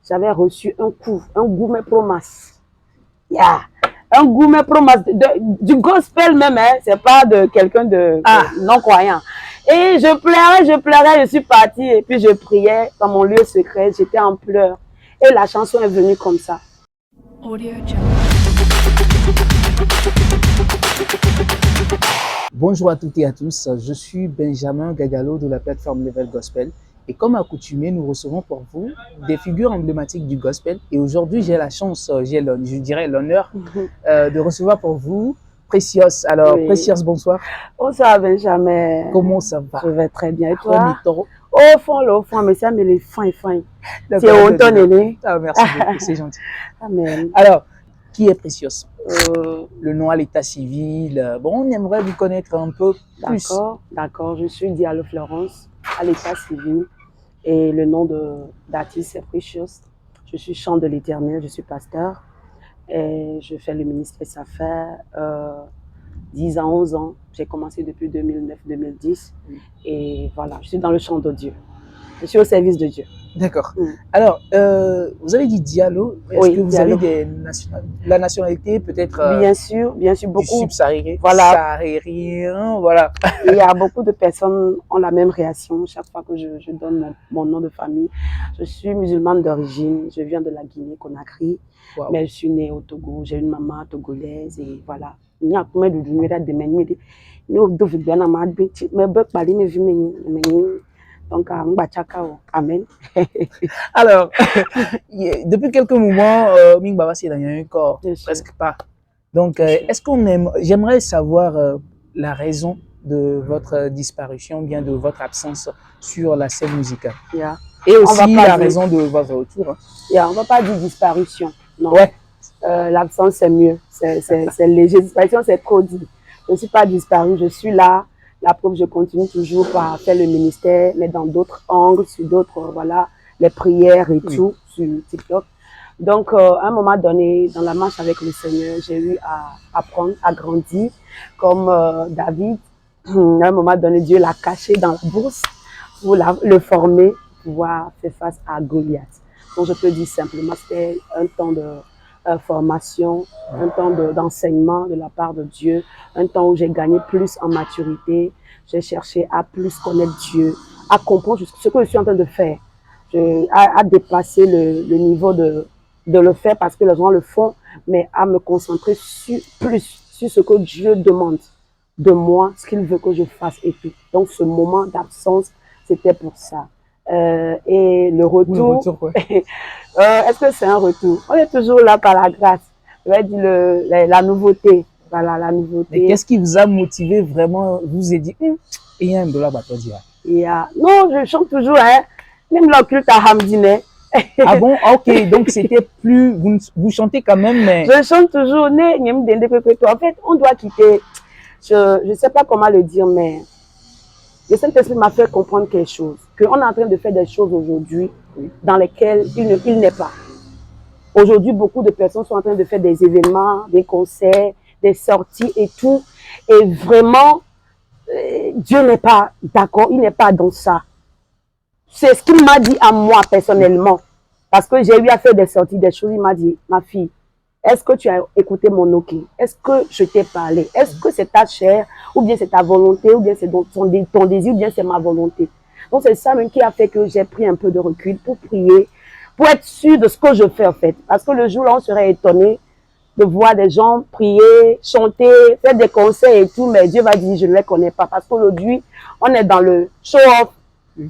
j'avais reçu un coup, un gourmet promas. Yeah. Un gourmet promas du gospel même, hein. C'est pas de quelqu'un de non-croyant. Et je pleurais, je suis partie et puis je priais dans mon lieu secret, j'étais en pleurs. Et la chanson est venue comme ça. Bonjour à toutes et à tous, je suis Benjamin Gagalo de la plateforme Level Gospel et comme accoutumé, nous recevons pour vous des figures emblématiques du gospel et aujourd'hui j'ai la chance, je dirais l'honneur de recevoir pour vous Precious. Alors oui. Precious, bonsoir. Bonsoir Benjamin. Comment ça va? Je vais très bien et toi? Au fond, mais ça me les fin. C'est automne. Ah, merci beaucoup, c'est gentil. Amen. Alors, qui est Precious? Le nom à l'état civil. Bon, on aimerait vous connaître un peu plus. D'accord. Je suis Diallo Florence à l'état civil et le nom d'artiste c'est Precious. Je suis chant de l'Éternel, je suis pasteur et je fais le ministère. Ça fait 10 ans, 11 ans. J'ai commencé depuis 2009-2010 et voilà, je suis dans le chant de Dieu. Je suis au service de Dieu. D'accord. Alors, vous avez dit Diallo. Est-ce que vous avez la nationalité peut-être Bien sûr, beaucoup. Du subsaharien. Voilà. Voilà. Il y a beaucoup de personnes qui ont la même réaction chaque fois que je donne mon nom de famille. Je suis musulmane d'origine. Je viens de la Guinée-Conakry. Wow. Mais je suis née au Togo. J'ai une maman togolaise et voilà. Donc, amen. Alors, depuis quelques moments, Ming Baba c'est dans un corps, presque pas. Donc, est-ce j'aimerais savoir la raison de votre disparition, bien de votre absence sur la scène musicale. Yeah. Et aussi la raison de votre retour. Hein. Yeah, on ne va pas dire disparition, non. Ouais. L'absence c'est mieux, c'est léger. Disparition c'est trop dit. Je ne suis pas disparue, je suis là. La preuve, je continue toujours par faire le ministère, mais dans d'autres angles, sur d'autres, voilà, les prières et tout, sur TikTok. Donc, à un moment donné, dans la marche avec le Seigneur, j'ai eu à apprendre, à grandir, comme David. À un moment donné, Dieu l'a caché dans la bourse pour le former, pour pouvoir faire face à Goliath. Donc, je peux dire simplement, c'était un temps de formation, un temps d'enseignement de la part de Dieu, un temps où j'ai gagné plus en maturité, j'ai cherché à plus connaître Dieu, à comprendre ce que je suis en train de faire, à dépasser le niveau de le faire parce que les gens le font, mais à me concentrer plus sur ce que Dieu demande de moi, ce qu'il veut que je fasse et tout. Donc ce moment d'absence, c'était pour ça. Et le retour, est-ce que c'est un retour? On est toujours là par la grâce. Je vais dire la nouveauté. Voilà, la nouveauté. Mais qu'est-ce qui vous a motivé vraiment? Vous avez dit, il y a un dollar à toi dire. Non, je chante toujours, hein. Même l'occulte à Hamdine. Ah bon? Ok, donc c'était plus. Vous chantez quand même, mais. Je chante toujours. En fait, on doit quitter. Je ne sais pas comment le dire, mais le Saint-Esprit m'a fait comprendre quelque chose. Qu'on est en train de faire des choses aujourd'hui dans lesquelles il n'est pas. Aujourd'hui, beaucoup de personnes sont en train de faire des événements, des concerts, des sorties et tout. Et vraiment, Dieu n'est pas d'accord, il n'est pas dans ça. C'est ce qu'il m'a dit à moi personnellement. Parce que j'ai eu à faire des sorties, des choses. Il m'a dit, ma fille, est-ce que tu as écouté mon ok? Est-ce que je t'ai parlé? Est-ce que c'est ta chair, ou bien c'est ta volonté, ou bien c'est ton désir, ou bien c'est ma volonté? Donc c'est ça même qui a fait que j'ai pris un peu de recul pour prier, pour être sûr de ce que je fais en fait. Parce que le jour là, on serait étonné de voir des gens prier, chanter, faire des concerts et tout, mais Dieu va dire, je ne les connais pas. Parce qu'aujourd'hui, on est dans le show-off.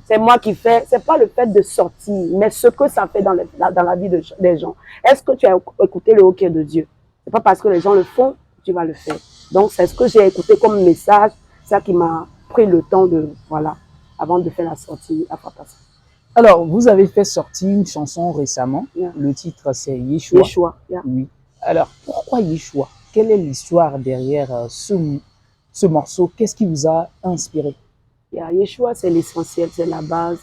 C'est moi qui fais, c'est pas le fait de sortir, mais ce que ça fait dans la vie des gens. Est-ce que tu as écouté le hockey de Dieu? C'est pas parce que les gens le font, tu vas le faire. Donc, c'est ce que j'ai écouté comme message, ça qui m'a pris le temps de, voilà, avant de faire la sortie à Papa. Alors, vous avez fait sortir une chanson récemment. Le titre, c'est Yeshua. Yeshua, oui. Alors, pourquoi Yeshua? Quelle est l'histoire derrière ce morceau? Qu'est-ce qui vous a inspiré? Yeshua, c'est l'essentiel, c'est la base.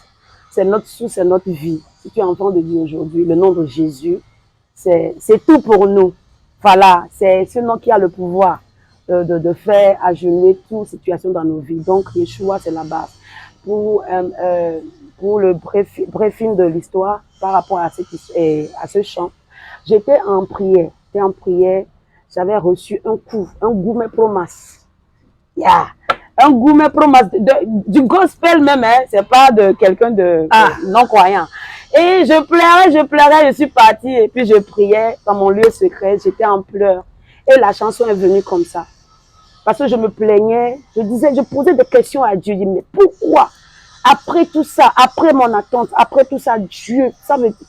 C'est notre source, c'est notre vie. Si tu es enfant de Dieu aujourd'hui, le nom de Jésus, c'est tout pour nous. Voilà, c'est ce nom qui a le pouvoir de faire agenouiller toute situation dans nos vies. Donc, Yeshua, c'est la base. pour le bref film de l'histoire par rapport à ce chant. J'étais en prière. J'avais reçu un gourmet promas. Yeah. Un gourmet promas du gospel même, hein. C'est pas de quelqu'un de non-croyant. Et je pleurais, je suis partie et puis je priais dans mon lieu secret, j'étais en pleurs. Et la chanson est venue comme ça. Parce que je me plaignais, je posais des questions à Dieu, je disais, mais pourquoi? Après tout ça, après mon attente, après tout ça, Dieu,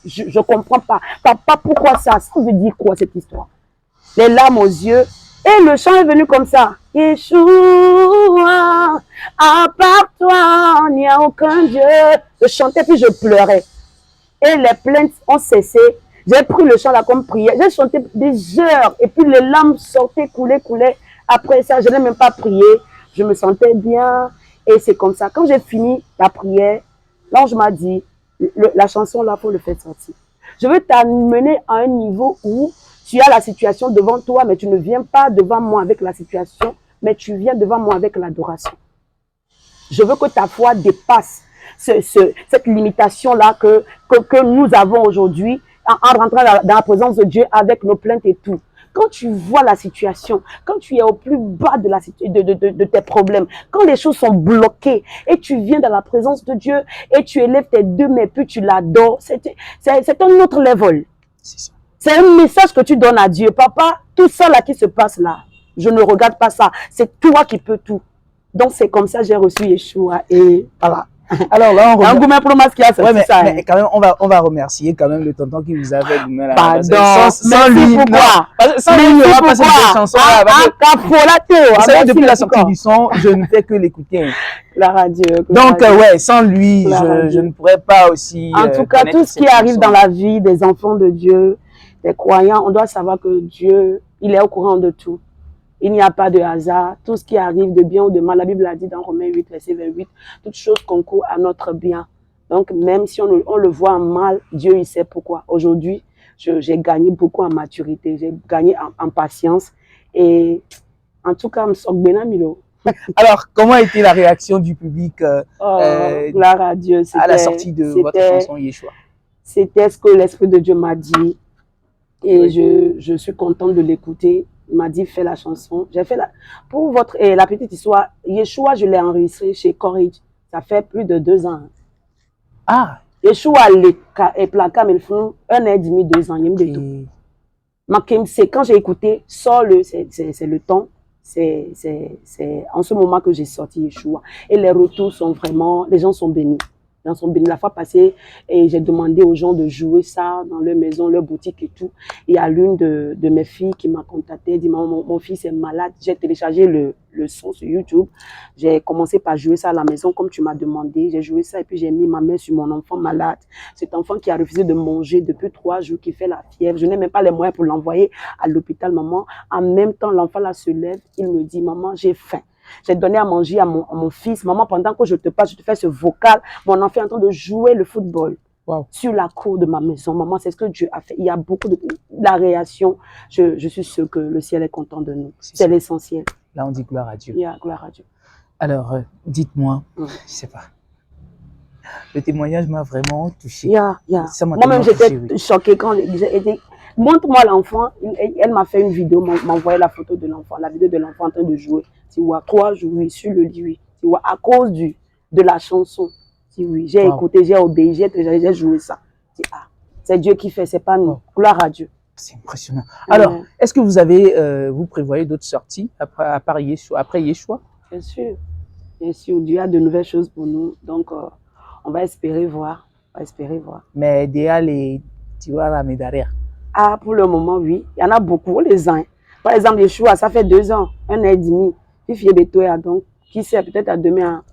je comprends pas. Papa, pourquoi ça? Ça veut dire quoi cette histoire? Les larmes aux yeux. Et le chant est venu comme ça. Yeshua, à part toi, il n'y a aucun Dieu. Je chantais puis je pleurais. Et les plaintes ont cessé. J'ai pris le chant là comme prière. J'ai chanté des heures. Et puis les larmes sortaient, coulaient. Après ça, je n'ai même pas prié. Je me sentais bien. Et c'est comme ça. Quand j'ai fini la prière, l'ange m'a dit, la chanson là, il faut le faire sortir. Je veux t'amener à un niveau où tu as la situation devant toi, mais tu ne viens pas devant moi avec la situation, mais tu viens devant moi avec l'adoration. Je veux que ta foi dépasse cette limitation-là que nous avons aujourd'hui en rentrant dans la présence de Dieu avec nos plaintes et tout. Quand tu vois la situation, quand tu es au plus bas de tes problèmes, quand les choses sont bloquées et tu viens dans la présence de Dieu et tu élèves tes deux mains puis tu l'adores, c'est un autre level. C'est un message que tu donnes à Dieu. Papa, tout ça là qui se passe là, je ne regarde pas ça. C'est toi qui peux tout. Donc c'est comme ça que j'ai reçu Yeshua et voilà. Alors là, un gourmet promas qui a sorti ça. Mais quand même, on va remercier quand même le tonton qui vous avait gourmet là. Pardon. Sans lui, sans lui, il n'y aura pas cette chanson là. Vous savez, depuis la sortie du son, je ne fais que l'écouter. La radio. Donc, ouais, sans lui, je ne pourrais pas aussi. En tout cas, tout ce qui arrive dans la vie des enfants de Dieu, des croyants, on doit savoir que Dieu, il est au courant de tout. Il n'y a pas de hasard. Tout ce qui arrive de bien ou de mal, la Bible a dit dans Romains 8, verset 28, toute chose concourt à notre bien. Donc, même si on le voit en mal, Dieu, il sait pourquoi. Aujourd'hui, j'ai gagné beaucoup en maturité, j'ai gagné en patience. Et en tout cas, je suis Milo. Alors, comment a été la réaction du public gloire à Dieu, à la sortie de votre chanson Yeshua? C'était ce que l'Esprit de Dieu m'a dit. Et je suis contente de l'écouter. Il m'a dit, fais la chanson. J'ai fait pour la petite histoire, Yeshua, je l'ai enregistré chez Courage. Ça fait plus de 2 ans. Ah! Yeshua, est plaqué, mais il fait 1 an et demi, 2 ans. C'est quand j'ai écouté, c'est le temps. C'est en ce moment que j'ai sorti Yeshua. Et les retours sont vraiment, les gens sont bénis. La fois passée, et j'ai demandé aux gens de jouer ça dans leur maison, leur boutique et tout. Il y a l'une de mes filles qui m'a contacté, elle dit, mon fils est malade. J'ai téléchargé le son sur YouTube. J'ai commencé par jouer ça à la maison comme tu m'as demandé. J'ai joué ça et puis j'ai mis ma main sur mon enfant malade. Cet enfant qui a refusé de manger depuis 3 jours, qui fait la fièvre. Je n'ai même pas les moyens pour l'envoyer à l'hôpital, maman. En même temps, l'enfant là se lève, il me dit, maman, j'ai faim. J'ai donné à manger à mon fils. Maman, pendant que je te parle, je te fais ce vocal. Mon enfant est en train de jouer le football sur la cour de ma maison. Maman, c'est ce que Dieu a fait. Il y a beaucoup de... La réaction, je suis sûre que le ciel est content de nous. C'est l'essentiel. Là, on dit gloire à Dieu. Gloire à Dieu. Alors, dites-moi, je sais pas. Le témoignage m'a vraiment touché. Moi-même, j'étais choquée quand j'ai été... Montre-moi l'enfant. Elle m'a fait une vidéo, m'a envoyé la photo de l'enfant, la vidéo de l'enfant en train de jouer. Tu vois, 3 jours, oui, sur le lit, oui. Tu vois, à cause de la chanson. Oui, j'ai écouté, j'ai obéi, j'ai joué ça. C'est Dieu qui fait, c'est pas nous. Gloire à Dieu. C'est impressionnant. Alors, est-ce que vous avez, vous prévoyez d'autres sorties après Yeshua? Bien sûr. Bien sûr, Dieu a de nouvelles choses pour nous. Donc, on va espérer voir. Mais déjà, tu vois, la médaille. Ah, pour le moment, oui. Il y en a beaucoup, les uns. Par exemple, Yeshua, ça fait 2 ans, 1 an et demi. Donc, qui sait, peut-être à demain,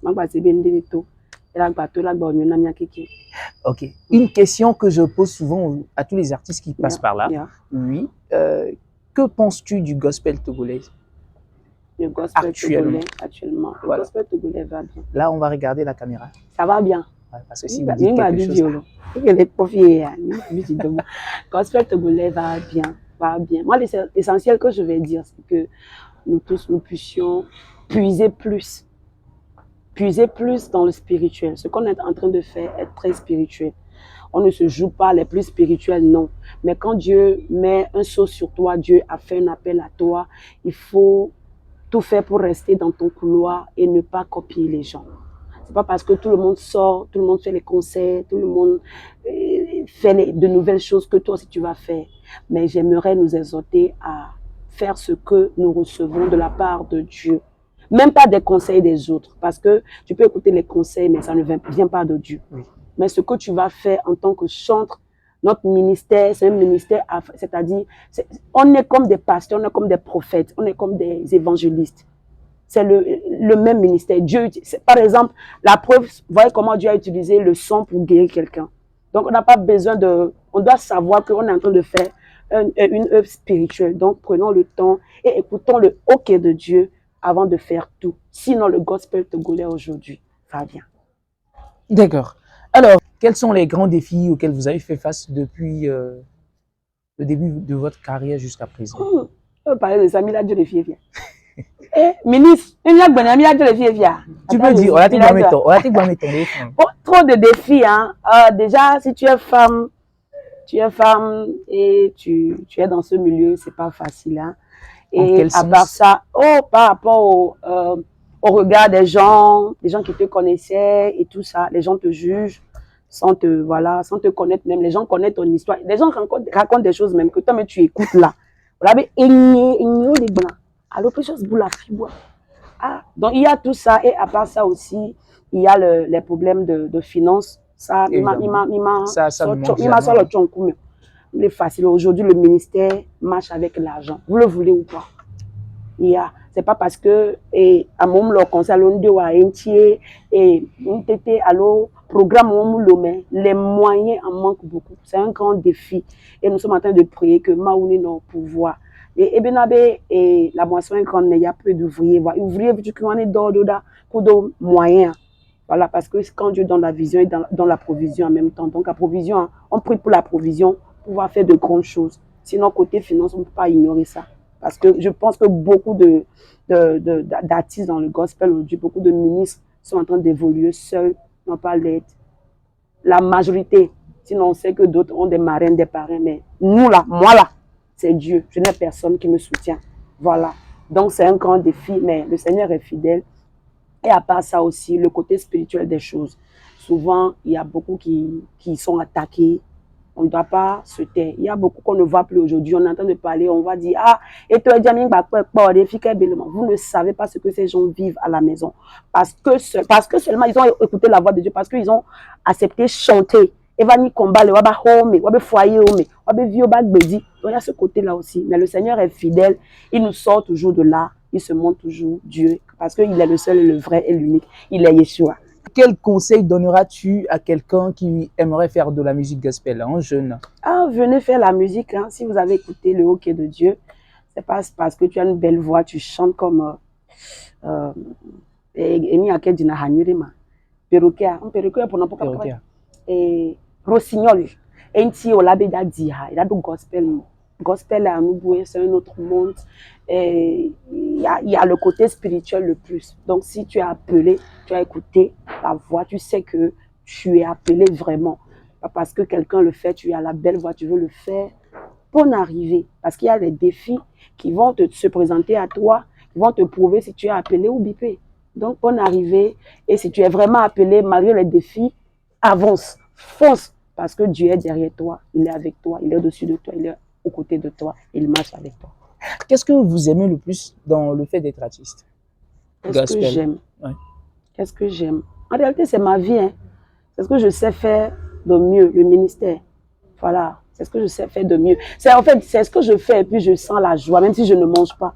ok. Une question que je pose souvent à tous les artistes qui passent par là. Oui. Que penses-tu du gospel togolais? Le gospel togolais, actuellement. Le gospel togolais va bien. Là, on va regarder la caméra. Ça va bien. Parce que si vous dites quelque chose... Gospel togolais va bien. Moi, l'essentiel que je vais dire, c'est que nous tous, nous puissions puiser plus puiser plus dans le spirituel. Ce qu'on est en train de faire est très spirituel. On ne se joue pas les plus spirituels, non. Mais quand Dieu met un sceau sur toi, Dieu a fait un appel à toi, il faut tout faire pour rester dans ton couloir et ne pas copier les gens. C'est pas parce que tout le monde sort, tout le monde fait les concerts, tout le monde fait de nouvelles choses que toi aussi tu vas faire. Mais j'aimerais nous exhorter à faire ce que nous recevons de la part de Dieu. Même pas des conseils des autres, parce que tu peux écouter les conseils, mais ça ne vient pas de Dieu. Oui. Mais ce que tu vas faire en tant que chantre, notre ministère, c'est un ministère, c'est-à-dire, on est comme des pasteurs, on est comme des prophètes, on est comme des évangélistes. C'est le même ministère. Dieu, par exemple, la preuve, vous voyez comment Dieu a utilisé le son pour guérir quelqu'un. Donc, on n'a pas besoin de... On doit savoir qu'on est en train de faire une œuvre spirituelle. Donc, prenons le temps et écoutons le OK de Dieu avant de faire tout. Sinon, le gospel togolais aujourd'hui, ça vient. D'accord. Alors, quels sont les grands défis auxquels vous avez fait face depuis le début de votre carrière jusqu'à présent? On peut parler de ça, mais là, Dieu les filles viennent. Eh, ministre, il y a Dieu les filles viennent. Tu peux dire, on a trop de défis, hein. Déjà, si tu es femme et tu es dans ce milieu, c'est pas facile, hein. Et à part ça, par rapport au regard des gens qui te connaissaient et tout ça, les gens te jugent sans te connaître même. Les gens connaissent ton histoire. Les gens racontent des choses même que toi, mais tu écoutes là. Donc, il y a tout ça. Et à part ça aussi, il y a les problèmes de finances. Ça, il est facile. Aujourd'hui, le ministère marche avec l'argent. Vous le voulez ou pas? C'est pas parce que à mon le conseil et programme les moyens en manquent beaucoup. C'est un grand défi et nous sommes en train de prier que Maouni nos pouvoir et la moisson est grande mais il y a peu d'ouvriers. Ouvriers du coup on est dans de moyens. Voilà, parce que quand Dieu donne la vision et dans la provision en même temps. Donc la provision, on prie pour la provision pour pouvoir faire de grandes choses. Sinon côté finance on ne peut pas ignorer ça. Parce que je pense que beaucoup d'artistes dans le gospel aujourd'hui, beaucoup de ministres sont en train d'évoluer seuls, n'ont pas l'aide. La majorité, sinon on sait que d'autres ont des marraines, des parrains, mais nous là, moi là, c'est Dieu. Je n'ai personne qui me soutient. Voilà. Donc c'est un grand défi, mais le Seigneur est fidèle. Et à part ça aussi, le côté spirituel des choses. Souvent, il y a beaucoup qui sont attaqués. On ne doit pas se taire. Il y a beaucoup qu'on ne voit plus aujourd'hui. On est en train de parler, on va dire, et toi, vous ne savez pas ce que ces gens vivent à la maison. Parce que seulement ils ont écouté la voix de Dieu, parce qu'ils ont accepté chanter. Donc il y a ce côté-là aussi. Mais le Seigneur est fidèle. Il nous sort toujours de là. Il se montre toujours Dieu. Parce qu'il est le seul, le vrai et l'unique. Il est Yeshua. Quel conseil donneras-tu à quelqu'un qui aimerait faire de la musique gospel, un jeune? Venez faire la musique. Hein. Si vous avez écouté le hockey de Dieu, c'est pas parce que tu as une belle voix, tu chantes comme Rossignol. Et ici, on l'a déjà dit, il y a du gospel. Gospel à nous, c'est un autre monde. Et il y a le côté spirituel le plus. Donc, si tu es appelé, tu as écouté la voix, tu sais que tu es appelé vraiment. Pas parce que quelqu'un le fait, tu as la belle voix, tu veux le faire. Bonne arrivée. Parce qu'il y a des défis qui vont se présenter à toi, qui vont te prouver si tu es appelé ou bipé. Donc, bonne arrivée. Et si tu es vraiment appelé, malgré les défis, avance, fonce. Parce que Dieu est derrière toi, il est avec toi, il est au-dessus de toi, il est aux côtés de toi, il marche avec toi. Qu'est-ce que vous aimez le plus dans le fait d'être artiste? Qu'est-ce que j'aime? Ouais. Qu'est-ce que j'aime? En réalité, c'est ma vie. Hein. C'est ce que je sais faire de mieux, le ministère. Voilà, c'est ce que je sais faire de mieux. En fait, c'est ce que je fais et puis je sens la joie, même si je ne mange pas.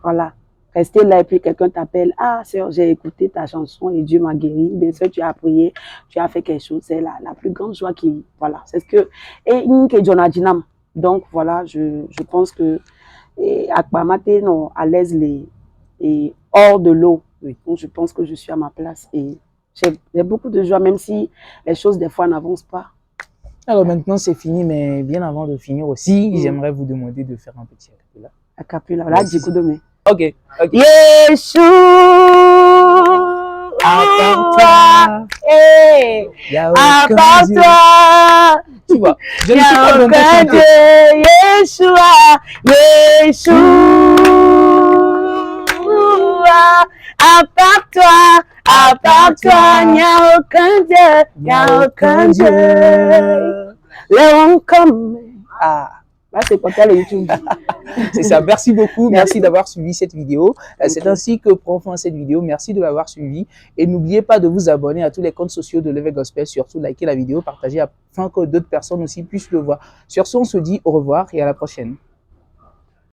Voilà. Rester là et puis quelqu'un t'appelle. Ah, sœur, j'ai écouté ta chanson et Dieu m'a guéri. Bien sûr, tu as prié, tu as fait quelque chose. C'est la plus grande joie qui. Voilà. C'est ce que. Et donc, voilà, je pense que. Akbamate, non, à l'aise et hors de l'eau. Oui. Donc, je pense que je suis à ma place. Et j'ai beaucoup de joie, même si les choses, des fois, n'avancent pas. Alors maintenant, c'est fini, mais bien avant de finir aussi, j'aimerais vous demander de faire un petit acapella. Acapella, là, du coup de mai. Ok. Yeshua, À part toi, Eh, y a à aucun part Dieu. toi, Tu vois, je il ne n'y suis pas a bon pour aucun chanter. Dieu. Yeshua, Yeshua, à part toi, il n'y a aucun Dieu, il n'y a aucun Dieu. Léon comme. Ah, Là, c'est pour toi le YouTube. c'est ça. Merci beaucoup. Merci d'avoir suivi cette vidéo. C'est Ok. ainsi que prend fin cette vidéo. Merci de l'avoir suivi. Et n'oubliez pas de vous abonner à tous les comptes sociaux de Level Gospel. Surtout, likez la vidéo, partagez afin que d'autres personnes aussi puissent le voir. Sur ce, on se dit au revoir et à la prochaine.